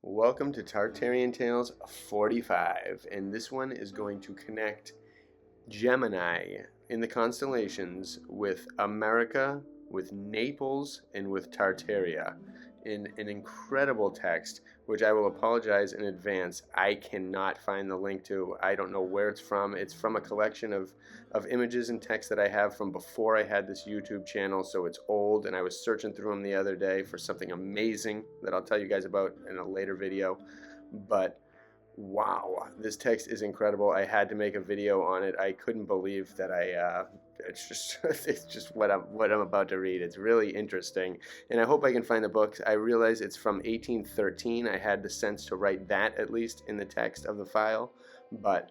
Welcome to Tartarian Tales 45, and this one is going to connect Gemini in the constellations with America, with Naples, and with Tartaria in an incredible text, which I will apologize in advance. I cannot find the link to. I don't know where it's from. It's from a collection of images and text that I have from before I had this YouTube channel, so it's old, and I was searching through them the other day for something amazing that I'll tell you guys about in a later video. But wow, this text is incredible. I had to make a video on it. I couldn't believe that it's just what I'm about to read. It's really interesting, and I hope I can find the book. I realize it's from 1813. I had the sense to write that at least in the text of the file, but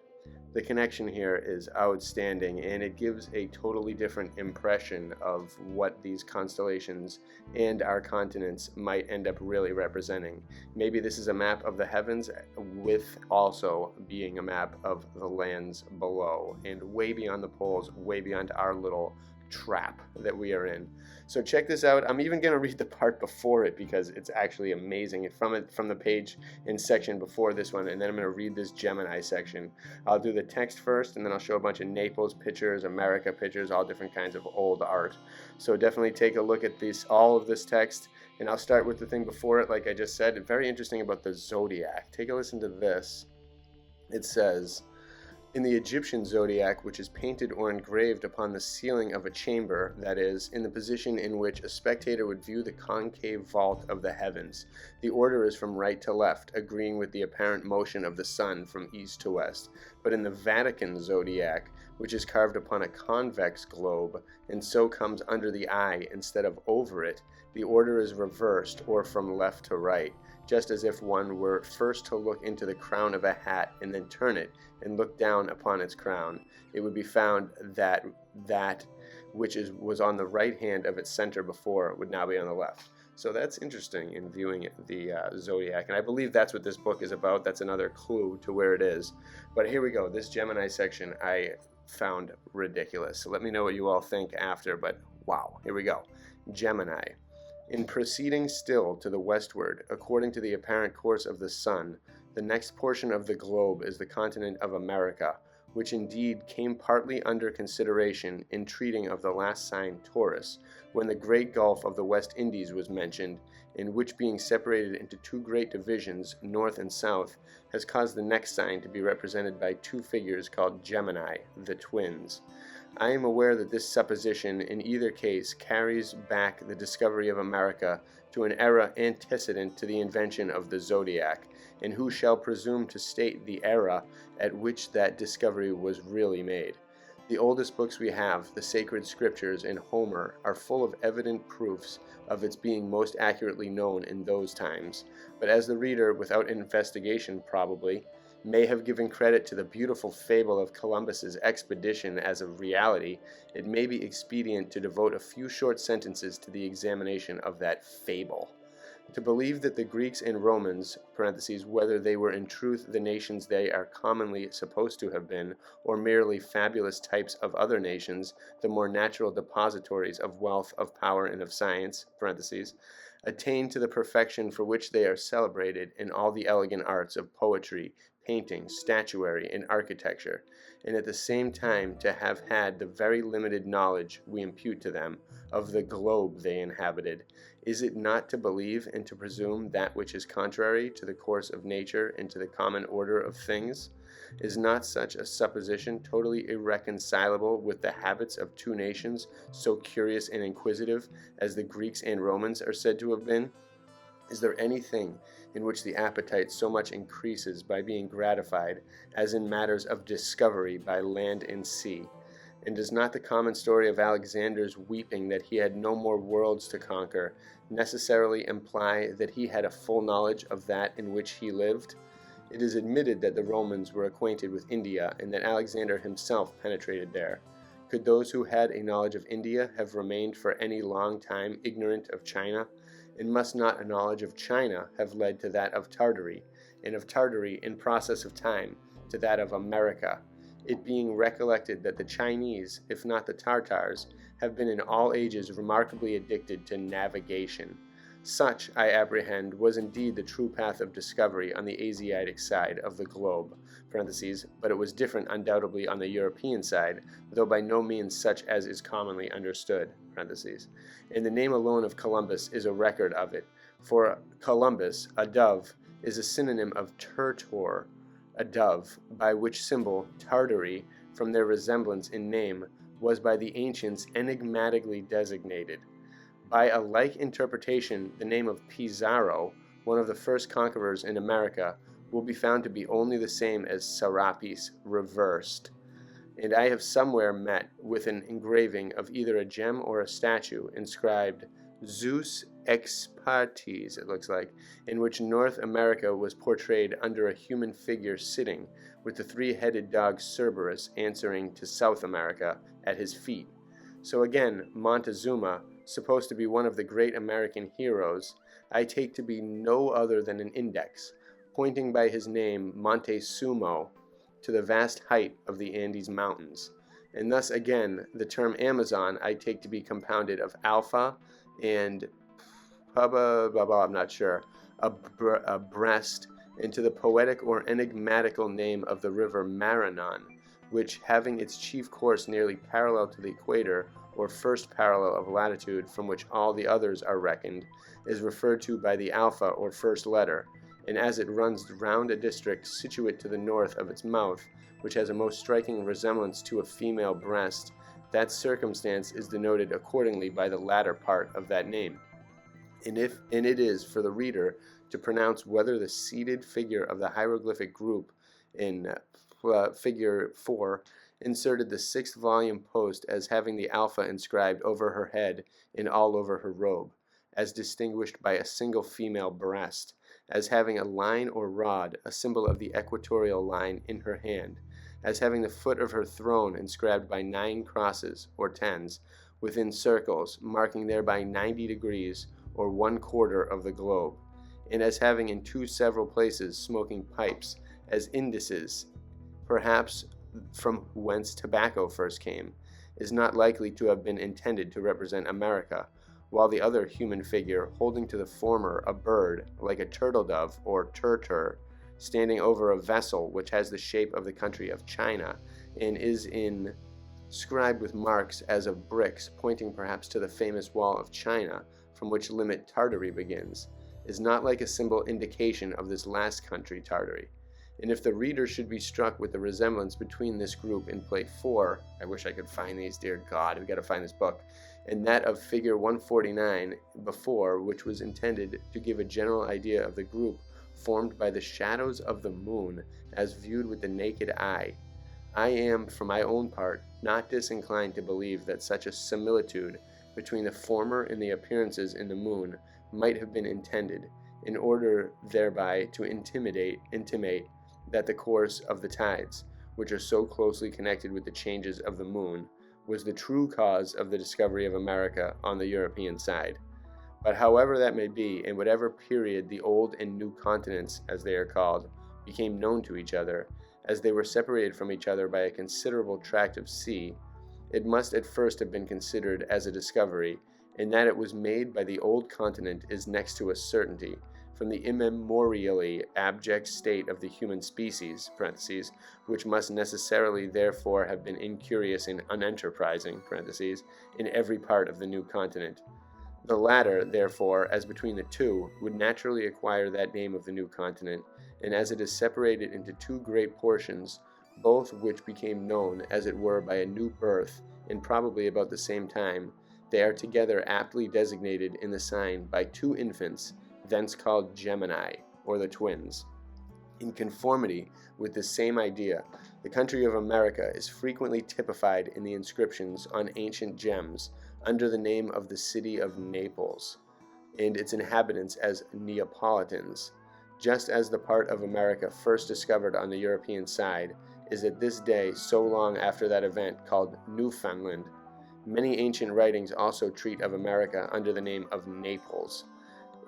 the connection here is outstanding, and it gives a totally different impression of what these constellations and our continents might end up really representing. Maybe this is a map of the heavens with also being a map of the lands below and way beyond the poles, way beyond our little trap that we are in. So check this out. I'm even going to read the part before it because it's actually amazing from the page and section before this one, and then I'm going to read this Gemini section. I'll do the text first, and then I'll show a bunch of Naples pictures, America pictures, all different kinds of old art. So definitely take a look at all of this text, and I'll start with the thing before it. Like I just said, it's very interesting about the zodiac. Take a listen to this. It says, in the Egyptian zodiac, which is painted or engraved upon the ceiling of a chamber, that is, in the position in which a spectator would view the concave vault of the heavens, the order is from right to left, agreeing with the apparent motion of the sun from east to west. But in the Vatican zodiac, which is carved upon a convex globe, and so comes under the eye instead of over it, the order is reversed, or from left to right, just as if one were first to look into the crown of a hat and then turn it and look down upon its crown. It would be found that which was on the right hand of its center before would now be on the left. So that's interesting in viewing the zodiac, and I believe that's what this book is about. That's another clue to where it is. But here we go. This Gemini section I found ridiculous. So let me know what you all think after, but wow, here we go. Gemini. In proceeding still to the westward, according to the apparent course of the sun, the next portion of the globe is the continent of America, which indeed came partly under consideration in treating of the last sign Taurus, when the great gulf of the West Indies was mentioned, in which being separated into two great divisions, north and south, has caused the next sign to be represented by two figures called Gemini, the twins. I am aware that this supposition in either case carries back the discovery of America to an era antecedent to the invention of the zodiac, and who shall presume to state the era at which that discovery was really made? The oldest books we have, the sacred scriptures and Homer, are full of evident proofs of its being most accurately known in those times, but as the reader, without investigation probably, may have given credit to the beautiful fable of Columbus's expedition as a reality, it may be expedient to devote a few short sentences to the examination of that fable. To believe that the Greeks and Romans, parentheses, whether they were in truth the nations they are commonly supposed to have been, or merely fabulous types of other nations, the more natural depositories of wealth, of power, and of science, parentheses, attain to the perfection for which they are celebrated in all the elegant arts of poetry, painting, statuary, and architecture, and at the same time to have had the very limited knowledge we impute to them of the globe they inhabited, is it not to believe and to presume that which is contrary to the course of nature and to the common order of things? Is not such a supposition totally irreconcilable with the habits of two nations so curious and inquisitive as the Greeks and Romans are said to have been? Is there anything in which the appetite so much increases by being gratified as in matters of discovery by land and sea? And does not the common story of Alexander's weeping that he had no more worlds to conquer necessarily imply that he had a full knowledge of that in which he lived? It is admitted that the Romans were acquainted with India and that Alexander himself penetrated there. Could those who had a knowledge of India have remained for any long time ignorant of China? And must not a knowledge of China have led to that of Tartary, and of Tartary in process of time to that of America, it being recollected that the Chinese, if not the Tartars, have been in all ages remarkably addicted to navigation? Such, I apprehend, was indeed the true path of discovery on the Asiatic side of the globe, but it was different undoubtedly on the European side, though by no means such as is commonly understood, and the name alone of Columbus is a record of it. For Columbus, a dove, is a synonym of Tertor, a dove, by which symbol Tartary, from their resemblance in name, was by the ancients enigmatically designated. By a like interpretation, the name of Pizarro, one of the first conquerors in America, will be found to be only the same as Serapis reversed. And I have somewhere met with an engraving of either a gem or a statue inscribed Zeus ex partes, it looks like, in which North America was portrayed under a human figure sitting, with the three-headed dog Cerberus answering to South America at his feet. So again, Montezuma, supposed to be one of the great American heroes, I take to be no other than an index, pointing by his name Montezumo to the vast height of the Andes Mountains. And thus again, the term Amazon I take to be compounded of alpha and I'm not sure, a breast, and to the poetic or enigmatical name of the river Maranon, which, having its chief course nearly parallel to the equator, or first parallel of latitude from which all the others are reckoned, is referred to by the alpha or first letter, and as it runs round a district situate to the north of its mouth, which has a most striking resemblance to a female breast, that circumstance is denoted accordingly by the latter part of that name. And it is for the reader to pronounce whether the seated figure of the hieroglyphic group in figure 4 inserted the 6th volume post as having the alpha inscribed over her head and all over her robe, as distinguished by a single female breast, as having a line or rod, a symbol of the equatorial line, in her hand, as having the foot of her throne inscribed by 9 crosses, or 10s, within circles, marking thereby 90 degrees, or 1/4 of the globe, and as having in 2 several places smoking pipes, as indices, perhaps from whence tobacco first came, is not likely to have been intended to represent America, while the other human figure, holding to the former a bird, like a turtle-dove or turtur, standing over a vessel which has the shape of the country of China, and is inscribed with marks as of bricks, pointing perhaps to the famous wall of China, from which limit Tartary begins, is not like a symbol indication of this last country, Tartary. And if the reader should be struck with the resemblance between this group in plate 4, I wish I could find these, dear God, we've got to find this book, and that of figure 149 before, which was intended to give a general idea of the group formed by the shadows of the moon as viewed with the naked eye, I am, for my own part, not disinclined to believe that such a similitude between the former and the appearances in the moon might have been intended, in order thereby to intimate that the course of the tides, which are so closely connected with the changes of the moon, was the true cause of the discovery of America on the European side. But however that may be, in whatever period the old and new continents, as they are called, became known to each other, as they were separated from each other by a considerable tract of sea, it must at first have been considered as a discovery, and that it was made by the old continent is next to a certainty, from the immemorially abject state of the human species, which must necessarily therefore have been incurious and unenterprising, in every part of the new continent. The latter, therefore, as between the two, would naturally acquire that name of the new continent, and as it is separated into 2 great portions, both which became known, as it were, by a new birth, and probably about the same time, they are together aptly designated in the sign by 2 infants, thence called Gemini, or the twins. In conformity with this same idea, the country of America is frequently typified in the inscriptions on ancient gems under the name of the city of Naples, and its inhabitants as Neapolitans, just as the part of America first discovered on the European side is at this day, so long after that event, called Newfoundland. Many ancient writings also treat of America under the name of Naples,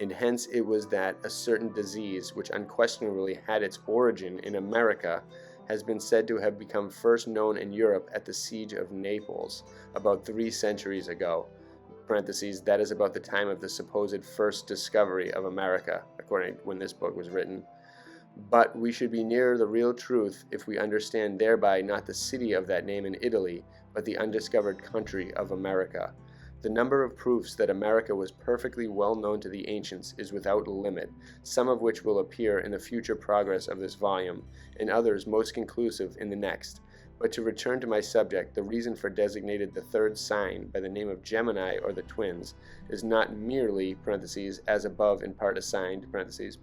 and hence it was that a certain disease, which unquestionably had its origin in America, has been said to have become first known in Europe at the siege of Naples, about 3 centuries ago, parentheses, that is about the time of the supposed first discovery of America, according to when this book was written. But we should be nearer the real truth if we understand thereby not the city of that name in Italy, but the undiscovered country of America. The number of proofs that America was perfectly well known to the ancients is without limit, some of which will appear in the future progress of this volume, and others most conclusive in the next. But to return to my subject, the reason for designated the third sign by the name of Gemini or the twins is not merely, parentheses, as above in part assigned, parentheses,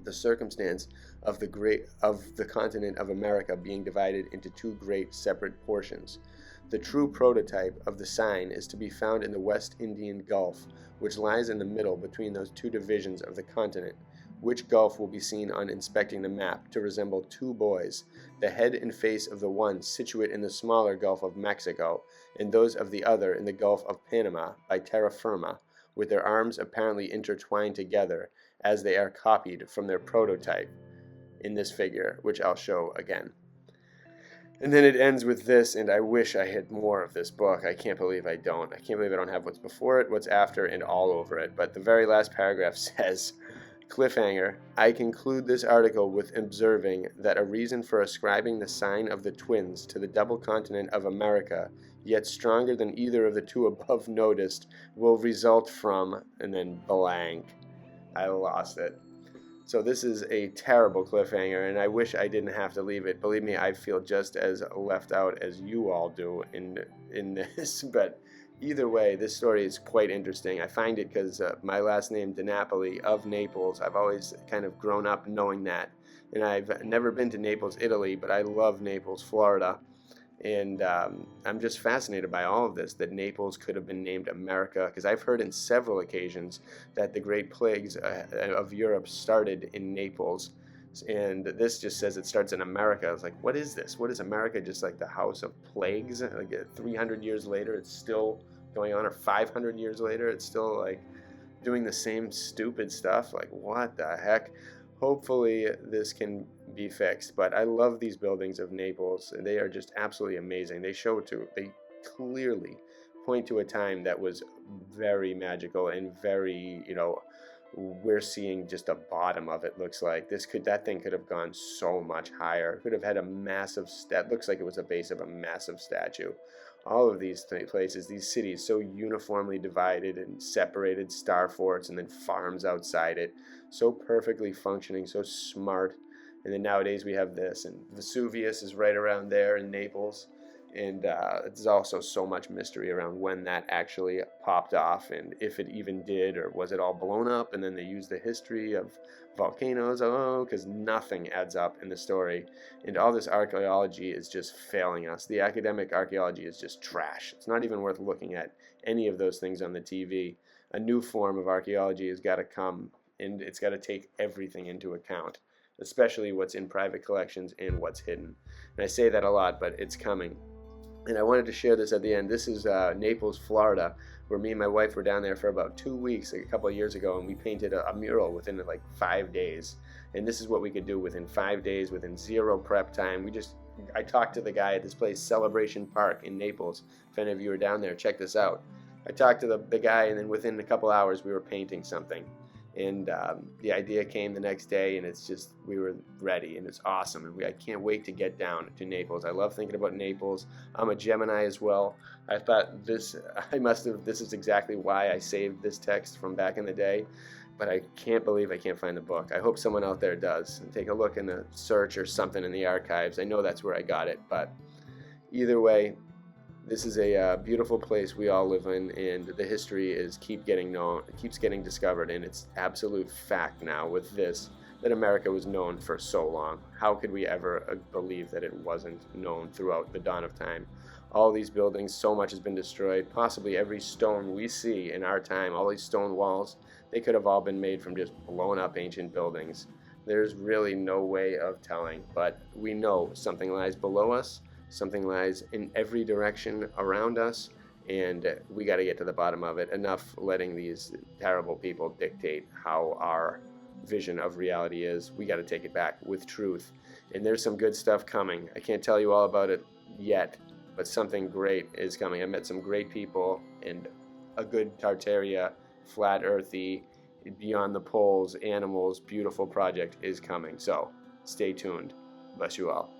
the circumstance of the continent of America being divided into two great separate portions. The true prototype of the sign is to be found in the West Indian Gulf, which lies in the middle between those two divisions of the continent, which gulf will be seen on inspecting the map to resemble two boys, the head and face of the one situate in the smaller Gulf of Mexico, and those of the other in the Gulf of Panama by terra firma, with their arms apparently intertwined together, as they are copied from their prototype in this figure, which I'll show again. And then it ends with this, and I wish I had more of this book. I can't believe I don't. I can't believe I don't have what's before it, what's after, and all over it. But the very last paragraph says, cliffhanger, I conclude this article with observing that a reason for ascribing the sign of the twins to the double continent of America, yet stronger than either of the two above noticed, will result from, and then blank. I lost it. So this is a terrible cliffhanger, and I wish I didn't have to leave it. Believe me, I feel just as left out as you all do in this. But either way, this story is quite interesting. I find it because my last name, DiNapoli, of Naples, I've always kind of grown up knowing that. And I've never been to Naples, Italy, but I love Naples, Florida. And I'm just fascinated by all of this, that Naples could have been named America, because I've heard in several occasions that the Great Plagues of Europe started in Naples. And this just says it starts in America. I was like, what is this? What is America? Just like the house of plagues? Like 300 years later, it's still going on, or 500 years later, it's still like doing the same stupid stuff. Like, what the heck? Hopefully this can be fixed, but I love these buildings of Naples, and they are just absolutely amazing. They clearly point to a time that was very magical and very, we're seeing just the bottom of it. Looks like that thing could have gone so much higher. Could have had a massive looks like it was a base of a massive statue. All of these places, these cities, so uniformly divided and separated, star forts and then farms outside it, so perfectly functioning, so smart. And then nowadays we have this, and Vesuvius is right around there in Naples. And there's also so much mystery around when that actually popped off, and if it even did, or was it all blown up, and then they used the history of volcanoes, because nothing adds up in the story. And all this archaeology is just failing us. The academic archaeology is just trash. It's not even worth looking at any of those things on the TV. A new form of archaeology has got to come, and it's got to take everything into account, especially what's in private collections and what's hidden. And I say that a lot, but it's coming. And I wanted to share this at the end. This is Naples, Florida, where me and my wife were down there for about 2 weeks, like a couple of years ago, and we painted a mural within like 5 days. And this is what we could do within 5 days, within zero prep time. I talked to the guy at this place, Celebration Park in Naples. If any of you are down there, check this out. I talked to the guy, and then within a couple hours, we were painting something. And the idea came the next day, and we were ready, and it's awesome. And I can't wait to get down to Naples. I love thinking about Naples. I'm a Gemini as well. I thought this is exactly why I saved this text from back in the day. But I can't believe I can't find the book. I hope someone out there does. And take a look in the search or something in the archives. I know that's where I got it, but either way, this is a beautiful place we all live in, and the history keeps getting discovered, and it's absolute fact now with this, that America was known for so long. How could we ever believe that it wasn't known throughout the dawn of time? All these buildings, so much has been destroyed. Possibly every stone we see in our time, all these stone walls, they could have all been made from just blown up ancient buildings. There's really no way of telling, but we know something lies below us. Something lies in every direction around us, and we got to get to the bottom of it. Enough letting these terrible people dictate how our vision of reality is. We got to take it back with truth. And there's some good stuff coming. I can't tell you all about it yet, but something great is coming. I met some great people, and a good Tartaria, flat earthy, beyond the poles, animals, beautiful project is coming. So stay tuned. Bless you all.